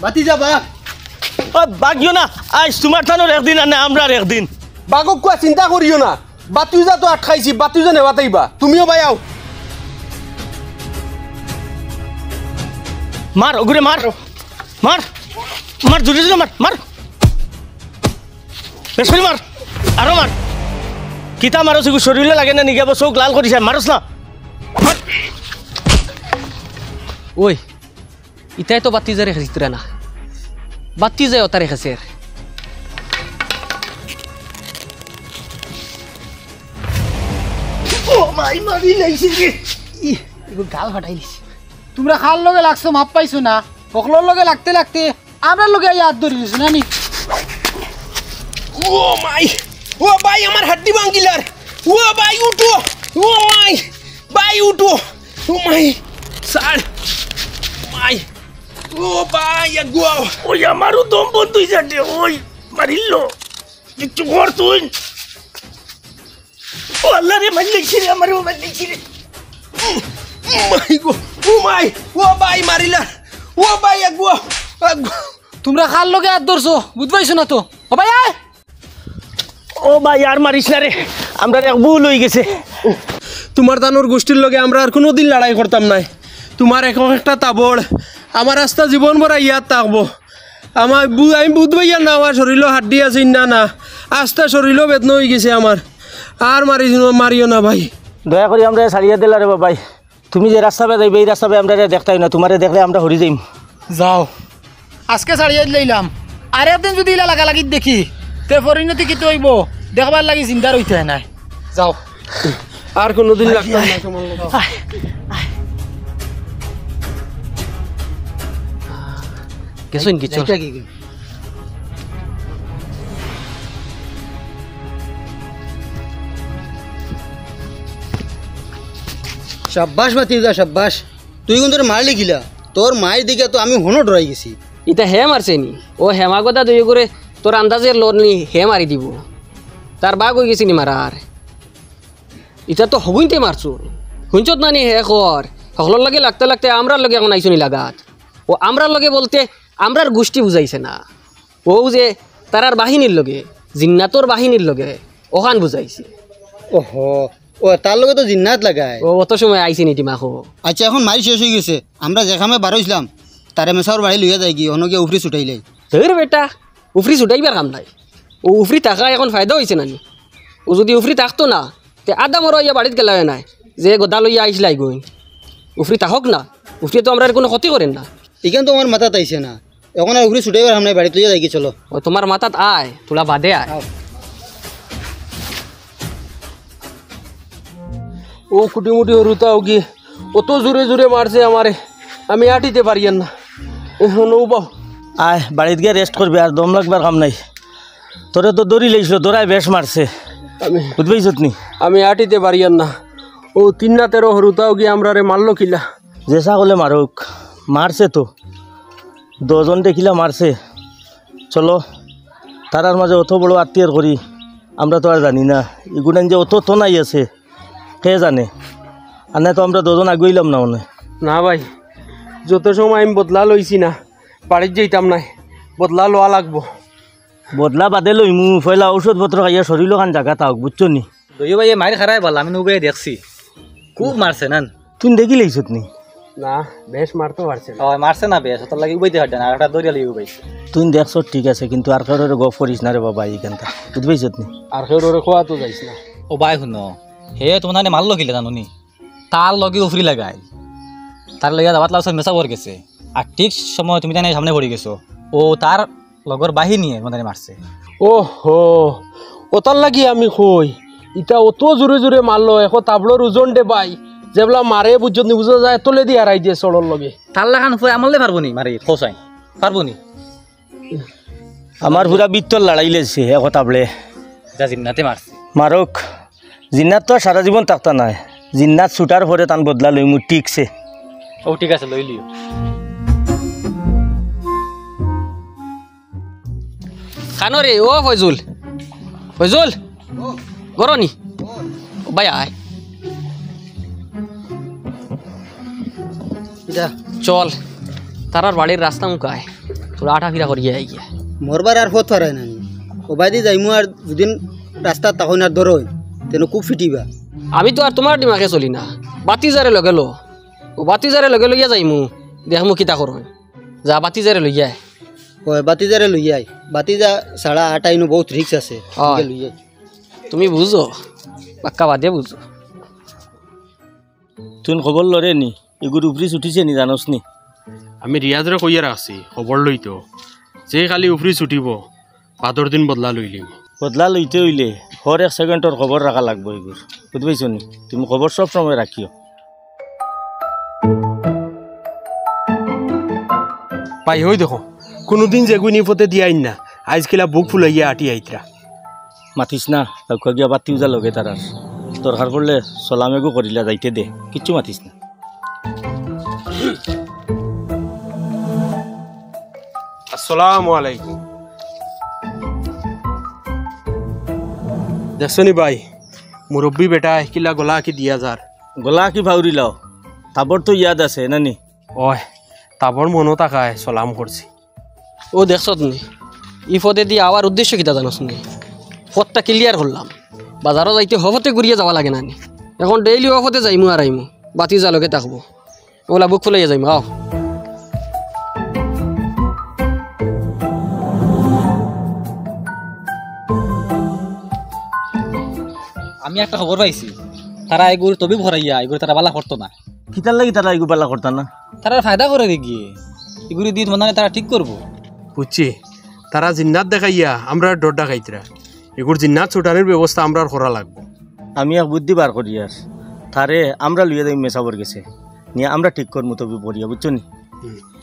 বাতি যাবা ও বাগিও না আজ তোমার থানোর একদিন আর না আমরার একদিন বাগক কোয়া চিন্তা করিও না বাতিও যা তো আটকাইছি বাতিও যা নেবাতাইবা তুমিও ভাই আও মার ওগুরে মার মার মার জুড়ে জুড়ে মার মার বেশ করে মার আরো মার কিতা মারো সেগু শরীরে লাগে না নিগাব চোখ লাল করিছে মারস না মার ওই ইতাই তো বাতি যা রেখেছি তোরা না বাতি যায় ওটা রেখেছে ও মাই মারি লাইছে রে এগুলো গাল ফাটাইলিস তোমরা খাল লগে লাগছো মাপ পাইছো না সকলের লগে লাগতে লাগতে আমরা লগে ইয়াদ ধরে দিছো না নি ও মাই ও ভাই আমার হাড্ডি ভাঙিলার ও ভাই উঠো ও মাই ভাই উঠো ও মাই স্যার মাই ও ভাই আগুয়া ওই আমারও দম বন্ধ হয়ে যাচ্ছে ওই মারিল কিছু কর তুই ও আল্লাহ রে মারি লাগছি রে আমারও মারি লাগছি রে মাই গো ও মাই ও ভাই মারিলা ও ভাই আগুয়া তোমরা খাল লগে হাত ধরছো বুঝবাইছো না তো ও ভাই আয় ও ভাই আর মারিস না রে আমরা এক ভুল হয়ে গেছে তোমার দানোর গোষ্ঠীর লগে আমরা আর কোনোদিন লড়াই করতাম নাই তোমার এখন একটা তাবড় আমার রাস্তা জীবন ভরা ইয়াদ থাকবো আমার আমি বুধবাইয়া না আমার শরীরও হাড্ডি আছে না না আস্তে শরীরও বেদনা হয়ে গেছে আমার আর মারিও না ভাই দয়া করে আমরা সারিয়া দিলা রে বাবাই তুমি যে রাস্তা পে যাইবে এই রাস্তা পে আমরা দেখতাই না তোমারে দেখলে আমরা হরি যাইম যাও আজকে ছাড়িয়ে লইলাম আর একদিন যদি ইলা লাগা লাগি দেখি তে পরিণতি কি হইব দেখবার লাগি চিন্তা রইতে নাই যাও আর কোনোদিন লাগতাম না তোমার লগে গেছুন কি চল সাব্বাস বাতিজা সাব্বাস তুই কিন্তু তোর মারলি গিলা তোর মায়ের দিকে তো আমি হনো ডরাই গেছি ইতা হে মারছে নি ও হেমা কথা দুই করে তোর আন্দাজের লোন নি হে মারি দিব তার বাঘ হয়ে গেছি নি মারার ইতা তো হগুইতে মারছো শুনছত না নি হে কর সকলের লগে লাগতে লাগতে আমরার লগে এখন আইসনি লাগাত ও আমরার লগে বলতে আমরার গোষ্ঠী বুঝাইছে না ও যে তারার বাহিনীর লগে জিন্নাতর বাহিনীর লগে ওখান বুঝাইছে ওহো ও তার লগে তো জিন্নাত লাগায় ও অত সময় আইসি নি টিমাখো আচ্ছা এখন মারি শেষ হয়ে গেছে আমরা যেখানে বারোইছিলাম তারে মেসার বাড়ি লইয়া যায় কি অনকে উফরি ছুটাইলে ধর বেটা উফরি ছুটাইবার কাম নাই ও উফরি থাকা এখন ফায়দা হয়েছে নানি ও যদি উফরি থাকতো না তে আদা মর ইয়া বাড়িত গেলা নাই যে গদা লইয়া আইসলাই গই উফরি থাকক না উফরি তো আমরা কোনো ক্ষতি করেন না এখানে তো আমার মাথাত আইছে না এখন আর উফরি ছুটাইবার আমরা বাড়িতে লইয়া যাই কি চলো ও তোমার মাথাত আয় তোলা বাদে আয় ও কুটিমুটি হরুতাও কি অত জোরে জোরে মারছে আমারে আমি আটিতে পারিয়ান না এখন ও বাও আয় বাড়িতে গিয়ে রেস্ট করবি আর দম লাগবার কাম নাই তোরে তো দড়ি লাইছিল দৌড়ায় বেশ মারছে আমি বুঝবাইছত নি আমি আটিতে পারিয়ান না ও 3 না 13 হরুতাও কি আমরা রে মারলো কিলা যে ছাগলে মারুক মারছে তো 10 জন দেখিলা মারছে চলো তারার মাঝে অত বড় আত্মীয় করি আমরা তো আর জানি না এগুলান যে অত তো নাই আছে কে জানে আর না তো আমরা 2 জন আগুইলাম না মনে না ভাই যত সময় আমি বদলা লইছি না বাড়ির যাইতাম নাই বদলা লওয়া লাগবো বদলা বাদে লইমু পয়লা ঔষধপত্র খাইয়া শরীর খান জায়গা থাক বুঝছো নি দই ভাই মায়ের খারাই বল আমি নৌবাই দেখছি খুব মারছে না তুই দেখি লাইছত নি না বেশ মারতে পারছে না মারছে না বেশ তোর লাগে উবাইতে হাঁটে না আর একটা দরিয়া লিয়ে উবাইছে তুই দেখছ ঠিক আছে কিন্তু আর কারোর গপ করিস না রে বাবা এইখানটা বুঝবাইছত নি আর কেউ ওরে খোয়া তো যাইস না ও বাই শুনো হে তোমার নানি মারলো কিলে জানুনি তার লগে উফরি লাগাই তার লগে দাবাত লাউস মেসা পড়ে গেছে আর ঠিক সময় তুমি জানি সামনে পড়ে গেছো ও তার লগর বাহিনীয়ে তোমার মারছে ও হো ওতার লাগি আমি কই ইটা অত জোরে জোরে মারলো এখন তাবলোর ওজন দে বাই যেবলা মারে বুঝত নি বুঝা যায় তলে দিয়ে হারাই দিয়ে চড়র লগে তার লাগান ফুয়ে আমারলে পারবো নি মারি খোসাই পারবো নি আমার পুরা বৃত্তর লড়াই লেছে হে কথা বলে যা জিন্নাতে মারছে মারক জিন্নাত তো সারা জীবন থাকতা নাই জিন্নাত ছুটার পরে তান বদলা লইমু ঠিকছে ও ঠিক আছে লই লিও খানো রে ও ফয়জুল ফয়জুল গরনি ভাই আয় এটা চল তারার বাড়ির রাস্তা মুখায় তোরা আঠা ফিরা করিয়া আইয়া মরবার আর পথ পারায় না ওবাইদি যাইমু আর যদি রাস্তা তখন আর ধরো তেন খুব ফিটিবা আমি তো আর তোমার দিমাকে চলি না বাতিজারে লগে লো ও বাতিজারে লগে লইয়া যাইমু দেখমু কিতা করো যা বাতিজারে লইয়া আয়। হয় বাতিজারে লইয়াই বাতিজা সাড়া 8 আইনো বহুত রিক্স আছে হয়। লইয়াই তুমি বুঝো পাক্কা বাদে বুঝো তুই খবর লরে নি এগুর উপরি ছুটিছে নি জানোস নি আমি রিয়াজরে কইয়া রাখছি খবর লইতো যে খালি উফরি ছুটিব 5 দিন বদলা লইলিম বদলা লইতে হইলে হর 1 সেকেন্ডর খবর রাখা লাগবো এগুর বুঝতে পাইছ নি তুমি খবর সব সময় রাখিও পাই হই দেখো কোনোদিন যেগুনি ফতে দিয়াই না আজকাল বুক ফুলাইয়া আটি আইতরা মাতিস না কাউকে গিয়া বাতি উজা লগে তারার দরকার পড়লে সলামেগো করিলা যাইতে দে কিচ্ছু মাতিস না আসসালামু আলাইকুম দেখছনি ভাই মুরব্বী বেটা কিলা গলা কি দিয়া যার গলা কি ভাউরি লাও তাবর তো ইয়াদ আছে নানি ওই তাবর মনো তাকায় সালাম করছি ও দেখছ তুমি ই পথে দিয়ে আওয়ার উদ্দেশ্য কিতা জানোস নি পথটা ক্লিয়ার করলাম বাজারও যাইতে হবতে ঘুরিয়ে যাওয়া লাগে না নি এখন ডেইলি অফতে যাইমু আর আইমু বাতি জালকে থাকবো ওলা বুক ফুলাইয়া যাইমু আও আমি একটা খবর পাইছি তারা এগুলো তবে ভরাইয়া এগুলো তারা বালা করতো না কিতার লাগি তারা এগু পালা করতা না তারা ফায়দা করে গিয়ে এগুলি দিয়ে মনে তারা ঠিক করবো বুঝছি তারা জিন্নাত দেখাইয়া আমরা ডর ডাকাইতরা এগুর জিন্নাত ছুটানোর ব্যবস্থা আমরা করা লাগবো আমি এক বুদ্ধি বার করি আর তারে আমরা লইয়া যাই মেসাবর গেছে নিয়ে আমরা ঠিক করবো তবে পড়িয়া বুঝছো নি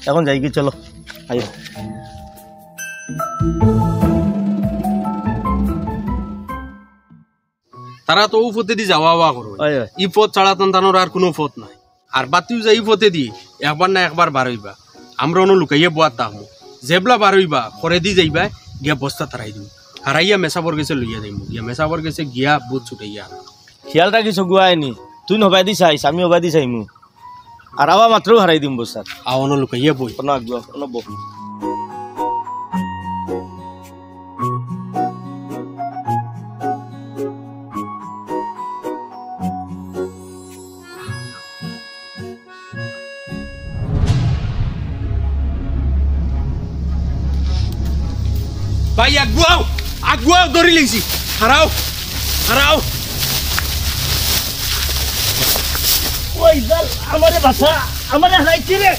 এখন যাই কি চলো আইও তারা তো ও পথে দি যাওয়া আওয়া করো ওই ওই ই পথ ছাড়া তানোর আর কোনো পথ নাই আর বাতিও যাই পথে দি একবার না একবার বার হইবা আমরা অন্য লুকাইয়া বোয়ার তাহমু জেবলা বার হইবা করে দি যাইবা গিয়া বস্তা তারাই দিম হারাইয়া মেসাবর গেছে লইয়া যাইমু গিয়া মেসাবর গেছে গিয়া বুথ ছুটাইয়া খেয়াল রাখিস গুয়ায়নি তুই নবাই দি চাইস আমি হবাই দি চাইমু আর আবার মাত্র হারাই দিম বস্তার আওয়ানো লুকাইয়া বই কোনো আগুয়া কোনো বহ ভাই আগুয়াও ধরি লইছি হারাও হারাও ওই জাল আমারে বাসা আমারে হারাইছি রে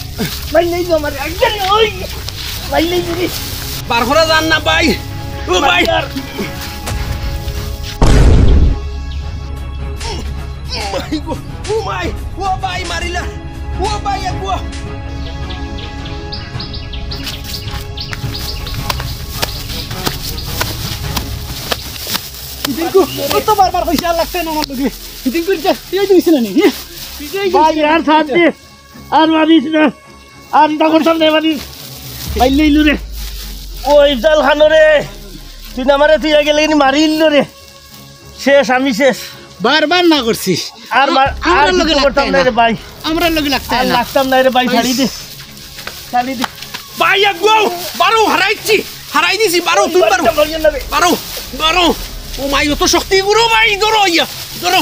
ভাই নেই তো আমারে একদম ওই ভাই নেই দিদি বার করা যান না ভাই ও ভাই ও মাই ও ভাই মারিলা ও ভাই আগুয়া কত বারবার পয়সা লাগছে না আমার লগে ফিটিং করতে তুই দিছিস না নি ভাই আর সাথ দে আর মারিস না আর তখন সামনে মারিস ভাই লইলু রে ওই জাল খানো রে তুই না মারে তুই গেলে মারিল রে শেষ আমি শেষ বারবার না করছিস আর আর লগে করতাম না রে ভাই আমরা লগে লাগতে আর লাগতাম না রে ভাই ছাড়ি দে ছাড়ি দে ভাই আগুয়াও বারো হারাইছি হারাই দিছি বারো তুই বারো বারো বারো ও মাই অত শক্তি গুরু ভাই ধরো ইয়া ধরো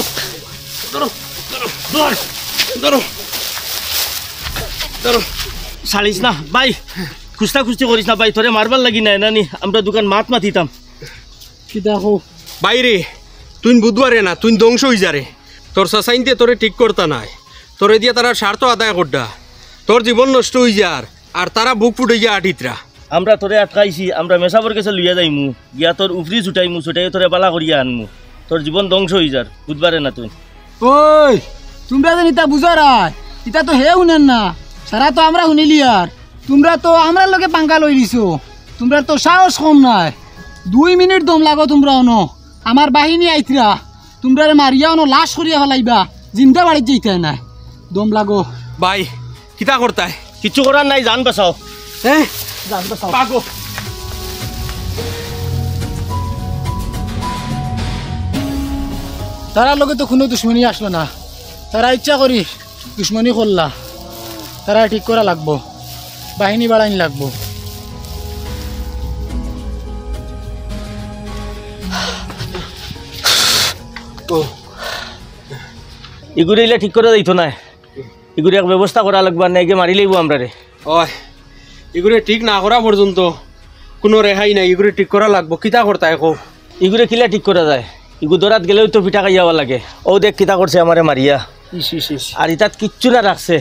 ধরো ধরো ধর ধরো ধরো ছাড়িস না ভাই খুস্তা খুস্তি করিস না ভাই তোরে মারবার লাগি না নানি আমরা দোকান মাত মাতিতাম কি দেখো বাইরে তুই বুধবারে না তুই ধ্বংস হয়ে যারে তোর সাসাইনতে তোরে ঠিক করতা নাই তোরে দিয়ে তারা স্বার্থ আদায় করডা তোর জীবন নষ্ট হয়ে যার আর তারা বুক ফুটাইয়া আটিতরা আমরা তোরে আটকাইছি আমরা মেসাবর কাছে লইয়া যাইমু গিয়া তোর উফরি ছুটাইমু ছুটাই তোরে বালা করিয়া আনমু তোর জীবন ধ্বংস হয়ে যার বুধবারে না তুই ওই তোমরা যেন ইতা বুঝার ইতা তো হে শুনেন না সারা তো আমরা শুনিলি আর তোমরা তো আমরা লগে পাঙ্কা লই দিছো তোমরা তো সাহস কম নাই 2 মিনিট দম লাগো তোমরা অনো আমার বাহিনী আইতরা তোমরা মারিয়া অনো লাশ করিয়া ফেলাইবা জিন্দা বাড়িত যাইতে নাই দম লাগো ভাই কিতা করতায় কিচ্ছু করার নাই জান বাঁচাও হ্যাঁ জান বাঁচাও পাগো তারা লগে তো কোনো দুশ্মনী আসলো না তারা ইচ্ছা করি দুশ্মনী করলা তারা ঠিক করা লাগবো বাহিনী বাড়াইনি লাগবো এগুলো এলে ঠিক করে দিত না, এগুলো এক ব্যবস্থা করা লাগবে, আর নাইকে মারি লইব আমরা রে। ওই এগুলো ঠিক না করা পর্যন্ত কোনো রেহাই নাই, এগুলো ঠিক করা লাগবো। কিতা করতা এখন? এগুলো কিলা ঠিক করা যায়? এগুলো দরাত গেলেও তো পিঠা খাই যাওয়া লাগে। ও দেখ কিতা করছে আমারে মারিয়া, আর ইতাত কিচ্ছু না রাখছে,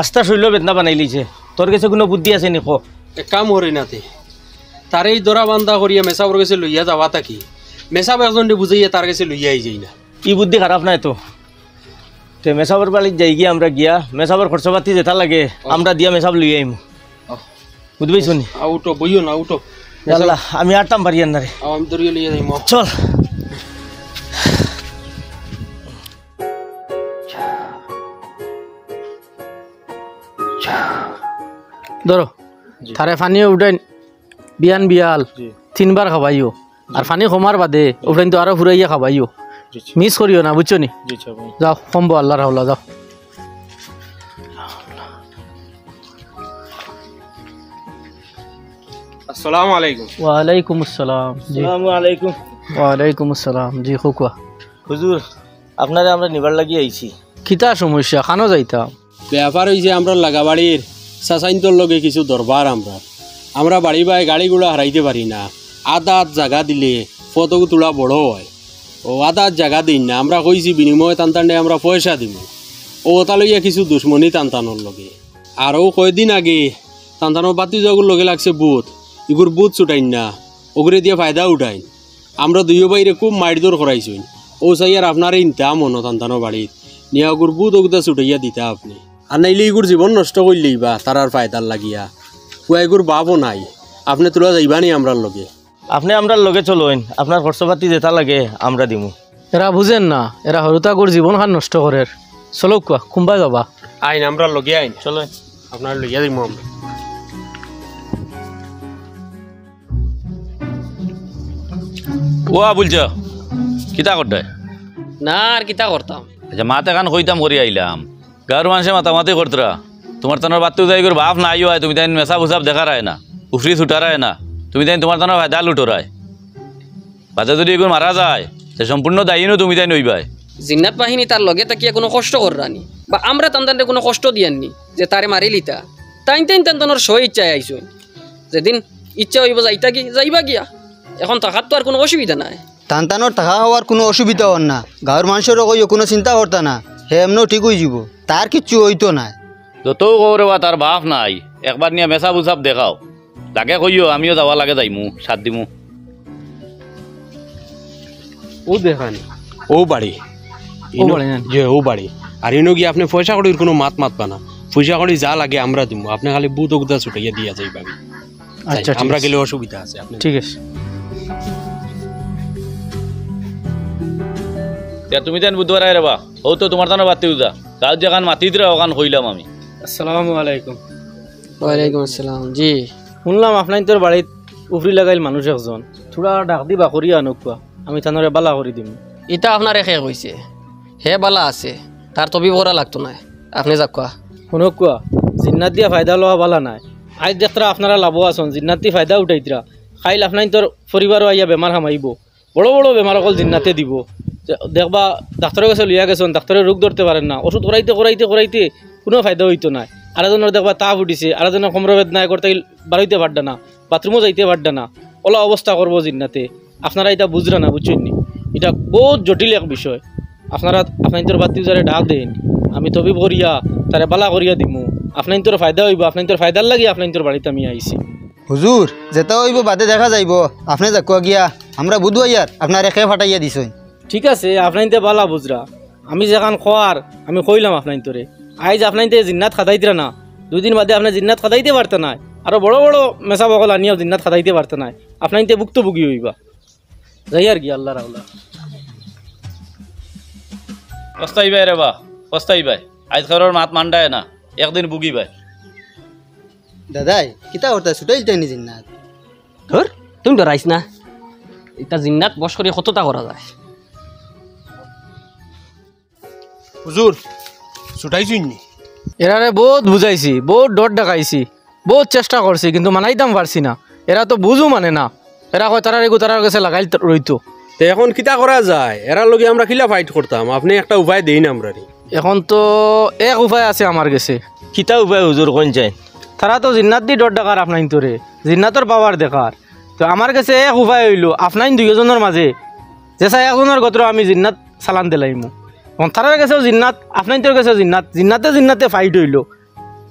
আস্তা শৈল বেদনা বানাই লিছে। তোর কাছে কোনো বুদ্ধি আছে নি? এক কাম হরি নাতে, তার এই দরা বান্ধা করিয়া মেসাবর কাছে লইয়া যাওয়া থাকি, মেসাব একজন বুঝাইয়া তার কাছে লইয়া যাই না। ই বুদ্ধি খারাপ নাই তো। তে মেসাবর বাড়ির যাই গিয়া আমরা গিয়া মেসাবর খরচপাতি যেটা লাগে আমরা দিয়া মেসাব লইয়া আইমু, বুঝবি শুনি? আউটো বইও না, আউটো। আল্লাহ, আমি আটটাম পারি না রে। আমি দরিয়া লইয়া যাইম। চল। ধরো তারে ফানিও উঠাই বিয়ান বিয়াল 3 বার খাবাইও, আর ফানি কমার বাদে উঠাইন তো আরো ফুরাইয়া খাবাইও, মিস করিও না, বুঝছো নি? যাও কমবো, আল্লাহ রাহুল্লাহ, যাও। আসসালামু আলাইকুম। ওয়ালাইকুম আসসালাম। জি আসসালামু আলাইকুম। ওয়ালাইকুম আসসালাম। জি খুকুয়া। হুজুর, আপনারে আমরা নিবার লাগি আইছি। কিতা সমস্যা? খানো যাইতাম। ব্যাপার হয়েছে আমরা লাগাবাড়ির চাচাইন্তর লগে কিছু দরবার। আমরা বাড়ি বাই গাড়িগুলো হারাইতে পারি না। আধা জায়গা দিলে ফটো তোলা বড় হয়, ও আধা জায়গা দিন না। আমরা কইছি বিনিময় টানটানে আমরা পয়সা দিব, ও ওটা লইয়া কিছু দুশ্মনী টানটানোর লগে। আরও কয়দিন আগে টানটানোর বাতি যাগুর লগে লাগছে বুথ, এগুর বুথ ছুটাইন না, ওগুলো দিয়ে ফায়দা উঠাইন। আমরা দুইও বাইরে খুব মাইরদর করাইছুন। ও চাই আর আপনার ইনতা মনো টানটানোর বাড়িত নিয়ে ওগুর বুথ ওগুতা ছুটাইয়া দিতা আপনি। আর নাইলে এগুর জীবন নষ্ট করলেই বা তার আর ফায়দার লাগিয়া কুয়া এগুর বাপও নাই। আপনি তোলা যাইবা নি আমরার লগে? আপনি আমরার লগে চলুন, আপনার খরচপাতি যেটা লাগে আমরা দিমু। এরা বুঝেন না, এরা হরুতাগুর জীবন খান নষ্ট করে। চলো কুয়া, কুম্বা যাবা। আইন আমরার লগে আইন, চলো আপনার লইয়া দিমু আমরা। ও বলছ কিতা করতে? না আর কিতা করতাম। আচ্ছা মাতে কান কইতাম করি আইলাম, গাঁর মানুষে মাতামাতি করতরা। তোমার তানোর বাত্তু যাই করে বাপ নাই হয়, তুমি তাই মেসা বুসাব দেখা রায় না, উফরি ছুটারায় না, তুমি তাই তোমার তানোর ফায়দা লুটোরায়। বাচ্চা যদি এগুলো মারা যায় সে সম্পূর্ণ দায়ীনও তুমি তাই নইবাই। জিন্নাত বাহিনী তার লগে তাকিয়া কোনো কষ্ট কররানি, বা আমরা তান্তানরে কোনো কষ্ট দিয়াননি যে তারে মারি লিতা। তাইন তান্তানোর সহ ইচ্ছায় আইসুন, যেদিন ইচ্ছা হইব যাইতা কি যাইবা গিয়া। এখন থাকার তো আর কোনো অসুবিধা নাই। টানটানোর টাকা হওয়ার কোনো অসুবিধা হন না। গাঁৱৰ মানুষেরও কইও কোনো চিন্তা করতা না, হে এমনও ঠিক হয়ে যাব, তার কিচ্ছু হইতো না। যত কৌরে বা তার বাপ নাই, একবার নিয়ে মেসা বুসাব দেখাও, লাগে কইও আমিও যাওয়া লাগে যাইমু, সাত দিমু। ও দেখানি ও বাড়ি, ও বাড়ি না? যে ও বাড়ি। আর এনো গিয়ে আপনি পয়সা কড়ির কোনো মাতবা না, পয়সা কড়ি যা লাগে আমরা দিমু, আপনি খালি বুথ ওগুদা ছুটাইয়া দিয়া যাইবা। আচ্ছা আমরা গেলে অসুবিধা আছে আপনি। ঠিক আছে। তুমি তেন বুধবার আয় রেবা, ও তো তোমার তানো বাতি উজা কাজ যেখান মাতিতরা ওখান কইলাম আমি। আসসালামু আলাইকুম। ওয়ালাইকুম আসসালাম। জি শুনলাম আপনার তোর বাড়িত উফরি লাগাইল মানুষ একজন, থোড়া ডাক দিবা করিয়া আনুকা, আমি তানরে বালা করে দিম। এটা আপনার শেষ হয়েছে, হে বালা আছে, তার তবি ভরা লাগতো না। আপনি যাক কোয়া। শুনক কোয়া, জিন্নাত দিয়া ফায়দা লওয়া বালা নাই। আজ দেখরা আপনারা লাভ আছেন, জিন্নাত দি ফায়দা উঠাইতরা, খাইল আপনার তোর পরিবারও আইয়া বেমার হামাইব, বড় বড় বেমার অকল জিন্নাতে দিব। দেখবা ডাক্তারের কাছে লইয়া গেছেন, ডাক্তারের রোগ ধরতে পারেন না, ওষুধ করাইতে করাইতে করাইতে কোনো ফায়দা হইতো না। আরেকজনের দেখবা তাপ উঠিছে, আরেকজনের কোমর বেদনায় করতে বাড়াইতে পারডা না, বাথরুমও যাইতে পারডা না, ওলা অবস্থা করবো জিন্নাতে। আপনারা এটা বুঝরা না, বুঝছেন নি? এটা বহুত জটিল এক বিষয়। আপনারা আপনার তোর বাতি যারে ডাক দেন, আমি তবি করিয়া তারে বালা করিয়া দিমু, আপনার তোর ফায়দা হইব, আপনার তোর ফায়দার লাগি আপনার তোর বাড়িতে আমি আইছি। হুজুর যেটা হইব বাদে দেখা যাইব, আপনি যাকুয়া গিয়া আমরা বুধুয়া ইয়ার আপনার একে ফাটাইয়া দিছই। ঠিক আছে, আপনার বালা বুঝরা, আমি যেখান খোয়ার আমি কইলাম আপনার তোরে। আইজ আপনার জিন্নাত খাদাইতরা না, 2 দিন বাদে আপনার জিন্নাত খাদাইতে পারতে না, আরো বড় বড় মেসা বকল আনিয়াও জিন্নাত খাদাইতে পারতে না। আপনার ভুক্তভোগী হইবা, যাই আর কি। আল্লাহ রাহুল্লাহ। পস্তাই বাই রেবা, পস্তাই বাই, আজ খবর মাত মান্ডায় না, একদিন বুগি বাই। দাদাই কিতা করতা ছুটাইলতে নি জিন্নাত? ধর তুমি ডরাইস না, এটা জিন্নাত বস করে কতটা করা যায়। হুজুর ছুটাইছুন নি? এরারে বহুত বুঝাইছি, বহুত ডর ডাকাইছি, বহুত চেষ্টা করছি, কিন্তু মানাইতাম পারছি না। এরা তো বুঝু মানে না, এরা কয় তারার এগু তারার কাছে লাগাইল রইতো। তো এখন কিতা করা যায় এরার লগে আমরা কিলা ফাইট করতাম আপনি একটা উপায় দেই না আমরা এখন তো এক উপায় আছে আমার কাছে। কিতা উপায় হুজুর কোন যায়? তারা তো জিন্নাত দি ডর ডাকার আপনাইন তোরে, জিন্নাতর পাওয়ার দেখার। তো আমার কাছে এক উপায় হইল আপনাইন দুইজনের মাঝে যেসা একজনের গত্র আমি জিন্নাত চালান দিলাইমু। এখন তারার কাছেও জিন্নাত, আপনাইন তোর কাছেও জিন্নাত, জিন্নাতে ফাইট হইল।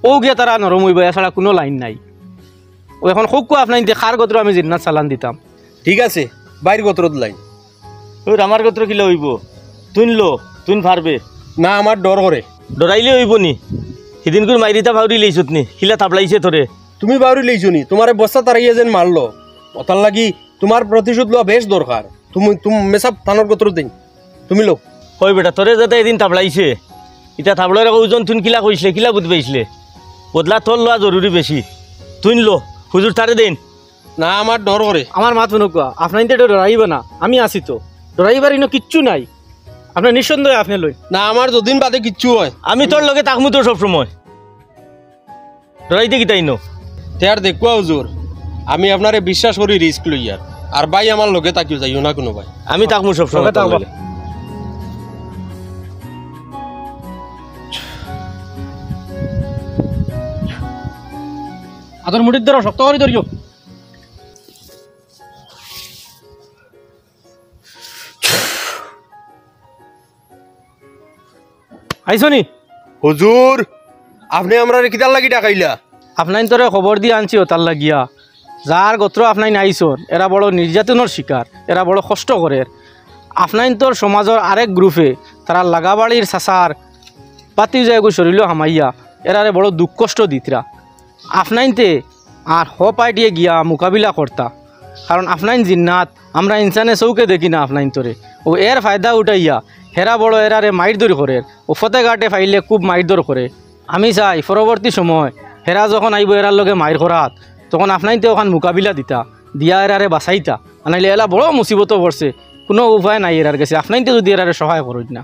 ও গিয়ে তারা নরম হইব, এছাড়া কোনো লাইন নাই। ও এখন খুব আপনাইন দিয়ে খার গত্র আমি জিন্নাত চালান দিতাম। ঠিক আছে বাইর গোত্রত লাইন। ওই আমার গোত্র কিলা হইব? তুই পারবে না আমার ডর করে। ডরাইলে হইব নি? সেদিন করে মাইরিতা ভাউরি লইছত নি, কিলা থাপলাইছে তোরে। তুমি বাউরি লইছো নি, তোমারে বস্তা তারাইয়া যেন মারলো, ওটার লাগি তোমার প্রতিশোধ লওয়া বেশ দরকার। তুমি মেসাব থানোর গোত্র দিন, তুমি লো। হয় বেটা, তোরে যাতে এদিন থাপলাইছে, এটা থাপলার ওজন তুই কিলা কইসলে, কিলা বুঝ পাইছিলে? বদলা তোর লওয়া জরুরি বেশি। তুই লো, হুজুর তারে দিন। না আমার ডর করে। আমার মাত শুনুকা, আপনাইন তো ডরাইব না, আমি আছি তো। ডরাইবার ইনো কিচ্ছু নাই, আপনার নিঃসন্দেহে আপনি লই। না আমার যদিন বাদে কিচ্ছু হয় আমি তোর লগে তাকমু তো সবসময়। ডরাইতে কিতাই নো তে আর দেখুয়া হুজুর, আমি আপনারে বিশ্বাস করি রিস্ক লইয়ার। আর ভাই আমার লগে তাকিও যাইও না কোনো ভাই। আমি তাকমু সবসময়। আদর মুড়ির ধরো, শক্ত করে ধরিও। আইসনি হুজুর, আপনি আমরা কিতার লাগি ডাকাইলা? আপনাইন তোরে খবর দিয়ে আনছি ও তার লাগিয়া। যার গোত্র আপনাইন আইসন, এরা বড় নির্যাতনের শিকার, এরা বড় কষ্ট করে। আপনাইন তোর সমাজের আরেক গ্রুপে তারা লাগাবাড়ির সাসার পাতি যায় শরীর হামাইয়া এরারে বড় দুঃখ কষ্ট দিতরা। আপনাইনতে আর হ পাইটিয়ে গিয়া মোকাবিলা করতা, কারণ আপনাইন জিন্নাত, আমরা ইনসানে চৌকে দেখি না আপনাইন তোরে। ও এর ফায়দা উঠাইয়া হেরা বড় এরারে মাইরদর করে, ও ফতেঘাটে ফাইলে খুব মাইরদর করে। আমি চাই পরবর্তী সময় হেরা যখন আইব এরার লগে মাইর করাত, তখন আপনাইনতে ওখান মোকাবিলা দিতা, দিয়া এরারে বাঁচাইতা। আনাইলে এলা বড় মুসিবত পড়ছে, কোনো উপায় নাই এরার কাছে। আপনাইনতে যদি এরারে সহায় করুন না।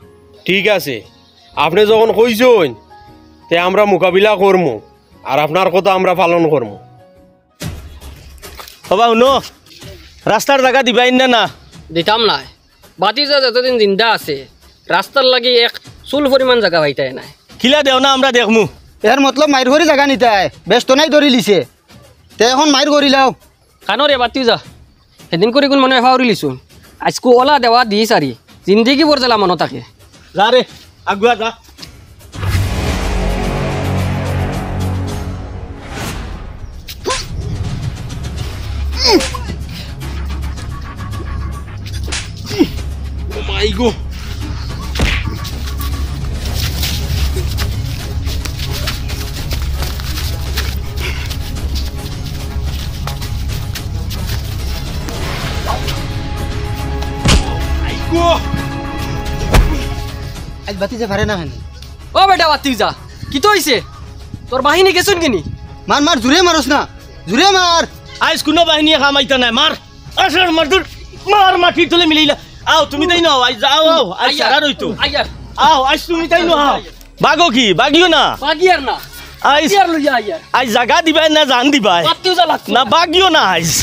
ঠিক আছে, আপনি যখন কইছেন তে আমরা মোকাবিলা করমু, আর আপনার কথা আমরা পালন করমু। হবা শুনো, রাস্তার জায়গা দিবাই না? না দিতাম নাই। বাতিজা যতদিন জিন্দা আছে রাস্তার লাগি এক চুল পরিমাণ জায়গা পাইতাই নাই। কিলা দেও না আমরা দেখমু। এর মতলব মাইর করে জায়গা নিতাই, ব্যস্ত নাই ধরি লিছে, তে এখন মাইর করি লাও। কানরে বাতিজা সেদিন করে কোন মনে ফাউরি লিছুন, আজকু ওলা দেওয়া দি সারি জিন্দিগি বৰ জ্বালা মনত থাকে। যা রে, আগুয়া যা। ও মাই গো, আজ বাতি যে পারে না কেন? ও বেটা বাতিজা, কি তো হইছে? তোর বাহিনী গেছুন কিনি? মার মার, জুড়ে মারস না, জুড়ে মার। আইস কোনো বাহিনী খামাইতা নাই, মার আসর মার দূর, মার মাটি তুলে মিলিলা। আও তুমি তাই নাও, আইস যাও, আও আইস সারা রইতো। আইয়ার আও আইস তুমি তাই নাও। বাগো কি বাগিও না, বাগিয়ার না, আইস ইয়ার লইয়া আইয়ার আইস জায়গা দিবাই না জান দিবাই বাতিজা লাগতো না, বাগিও না আইস।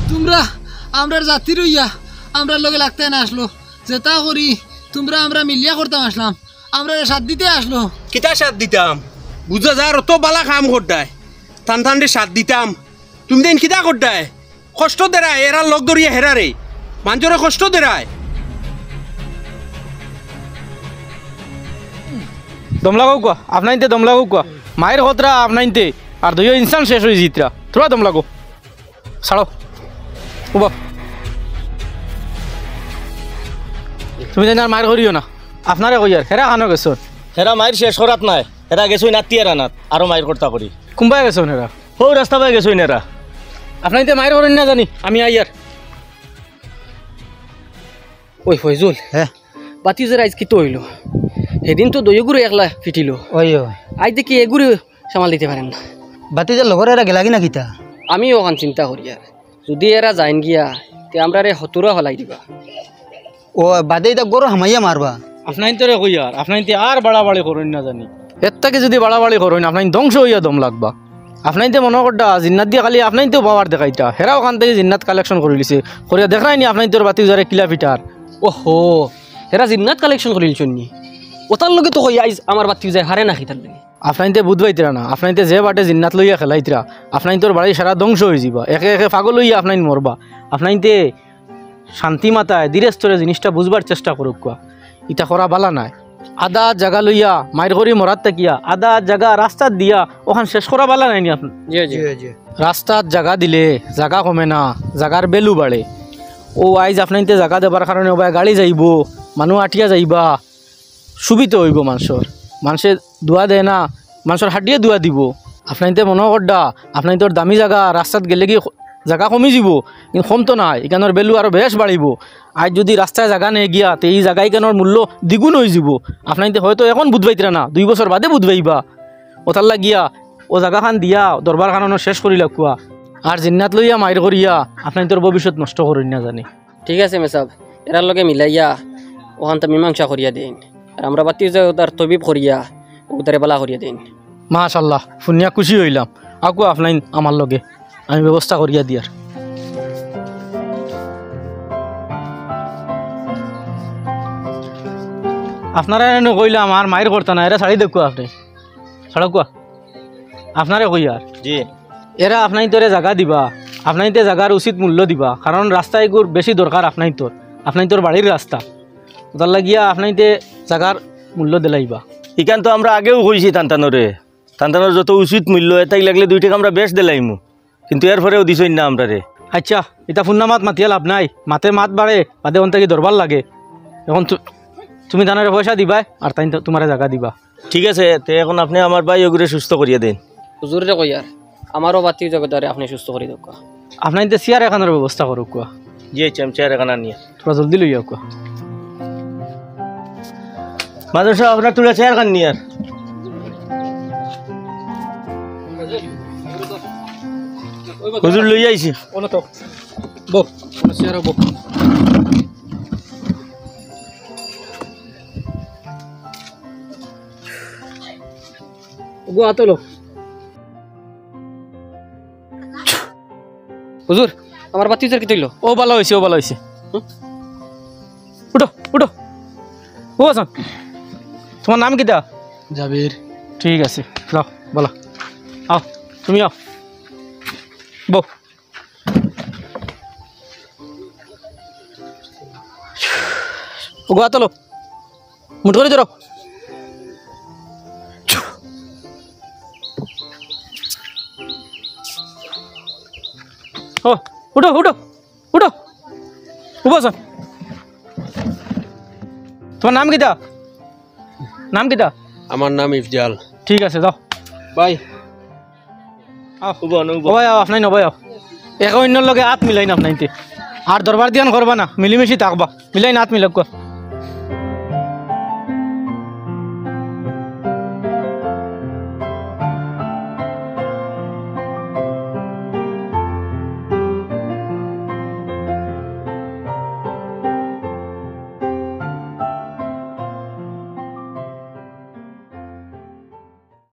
তোমরা আমরা জাতি রইয়া আমরা লগে লাগতে না আসলো, যেটা করি তোমরা আমরা মিলিয়া করতাম আসলাম, আমরা সাথ দিতে আসলো। কিতা সাথ দিতাম? বুঝা যার অত বালা কাম করতায়, টান টানটে সাথ দিতাম। তুমি দিন কিতা করতায়? কষ্ট দেরায়, এরা লগ ধরিয়া হেরারে মানুষরে কষ্ট দেরায়। দম লাগাও কোয়া, আপনাইনতে দম লাগাও কোয়া। মায়ের খতরা আপনাইনতে, আর দুইও ইনসান শেষ হয়ে জিতরা। তোরা দম লাগো, ছাড়ো উবা। তুমি জানি আর মায়ের করিও না, আপনারে কই আর হেরা খানো গেছো। হেরা মায়ের শেষ করাত নাই, হেরা গেছই নাতিয়ার আনাত আরো মায়ের কর্তা করি। কুম্বাই গেছো হেরা, হো রাস্তা পাই গেছই নেরা। আপনাইনতে মায়ের করেন না জানি, আমি আইয়ার। ওই ফয়জুল, হ্যাঁ বাতিজার আজ কি তো হইল? সেদিন তো দইগুড়ো একলা ফিটিল, ওই ওই আজ দেখি এগুড়ি সামাল দিতে পারেন না। বাতিজার লগর এরা গেলা কিনা কিতা? আমি ওখান চিন্তা করি আর যদি এরা যাইন গিয়া তে আমরা রে হতুরা হলাই দিবা। ও বাদে এটা গরু হামাইয়া মারবা। আপনাইনতে কই আর আপনাইনতে আর বাড়াবাড়ি করেন না জানি। এর থেকে যদি বাড়াবাড়ি করেন আপনাইন ধ্বংস হইয়া দম লাগবা। আপনাইতে মনে করটা জিন্নাত দিয়ে খালি আপনাইতেও পাওয়ার দেখাইতা হেরা ওখান থেকে জিন্নাত কালেকশন করে লিছে করিয়া দেখাই নি আপনাই তোর বাতি উজারে কিলা ফিটার ওহো হেরা জিন্নাত কালেকশন করিল চুন্নি ওতার লগে তো কই আইজ আমার বাতি যায় হারে নাকি তার লগে আপনাইতে বুধবাইতরা না আপনাইতে যে বাটে জিন্নাত লইয়া খেলাইতরা আপনাই তোর বাড়ি সারা ধ্বংস হয়ে যাবা একে একে পাগল হইয়া আপনাই মরবা আপনাইতে শান্তি মাতায় ধীরে স্তরে জিনিসটা বুঝবার চেষ্টা করুক কোয়া ইটা করা বালা নাই আদা জায়গা লইয়া মায়ের করি মরাত তাকিয়া আদা জায়গা রাস্তার দিয়া ওখান শেষ করা বালা নাই নি আপনি জি জি রাস্তার জায়গা দিলে জায়গা কমে না জায়গার বেলু বাড়ে ও আইজ আপনাইতে জায়গা দেবার কারণে ওবাই গাড়ি যাইব মানুষ আটিয়া যাইবা সুবিধা হইব মানুষে দোয়া দেয় না মানুষের হাটিয়ে দোয়া দিব আপনাইতে মনে করডা আপনাই তোর দামি জায়গা রাস্তাত গেলে কি জায়গা কমি যাব কিন্তু কমতো নাই এখানের বেলু আরও বেশ বাড়িব আজ যদি রাস্তায় জায়গা নিয়ে গিয়া তো এই জায়গায় কেনার মূল্য দ্বিগুণ হয়ে যাব আপনাইতে হয়তো এখন বুধবাইতরা না 2 বছর বাদে বুধবাইবা ওতার লাগিয়া ও জায়গাখান দিয়া দরবার খানো শেষ করি লাগুয়া আর জিন্নাত লইয়া মায়ের করিয়া আপনাই তোর ভবিষ্যৎ নষ্ট করেন না জানি ঠিক আছে মেসাব এরার লগে মিলাইয়া ওখানটা মীমাংসা করিয়া দিন আর আমরা বাতি যে তার তবিব করিয়া ওদারে বালা করিয়া দিন মাশাল্লাহ শুনিয়া খুশি হইলাম আকু আপনাই আমার লগে আমি ব্যবস্থা করিয়া দিয়ার আপনারা এনে কইলাম আর মায়ের করতে না এরা শাড়ি দেখুয়া আপনি সড়কুয়া আপনারে কই আর জি এরা আপনাই তোরে জায়গা দিবা আপনাই তো জায়গার উচিত মূল্য দিবা কারণ রাস্তা এগুর বেশি দরকার আপনাই তোর বাড়ির রাস্তা ওটার লাগিয়া আপনাইতে জায়গার মূল্য দিলাইবা ইখান তো আমরা আগেও কইছি টানটানোর যত উচিত মূল্য এটাই লাগলে 2 টাকা আমরা বেশ দিলাইমু কিন্তু এর পরেও দিছই না আমরা রে আচ্ছা এটা ফুন্নামাত মাতিয়া লাভ নাই মাতে মাত বাড়ে বাদে অন থেকে দরবার লাগে এখন তুমি ধানের পয়সা দিবা আর তাই তোমার জায়গা দিবা ঠিক আছে তে এখন আপনি আমার ভাই ওগুলো সুস্থ করিয়া দেন হুজুরে কই আর আমারও বাতি জগতারে আপনি সুস্থ করে দাও আপনার তো চেয়ার এখানের ব্যবস্থা করুক কোয়া জি চেয়ার এখানে নিয়ে তোরা জলদি লইয়া কোয়া মাদর সাহেব আপনার তুলে চেয়ার খান নিয়ে আর হুজুর লই আইছি বো চেয়ার বো গো আতলো হুজুর আমার বাতি কি তৈল ও ভালো হয়েছে উঠো ও আসান তোমার নাম কিটা জাবির ঠিক আছে যাও বলো আও তুমি আও বো ও গো আতলো মুঠ করে ধরো ও উঠো বসন তোমার নাম কিটা আমার নাম ইফজাল ঠিক আছে যাও বাই ভাই আও আপনাই নবাই আও এক অন্যর লগে হাত মিলাই না আপনাইতে আর দরবার দিয়ান করবা না মিলিমিশি থাকবা মিলাই না হাত মিলাক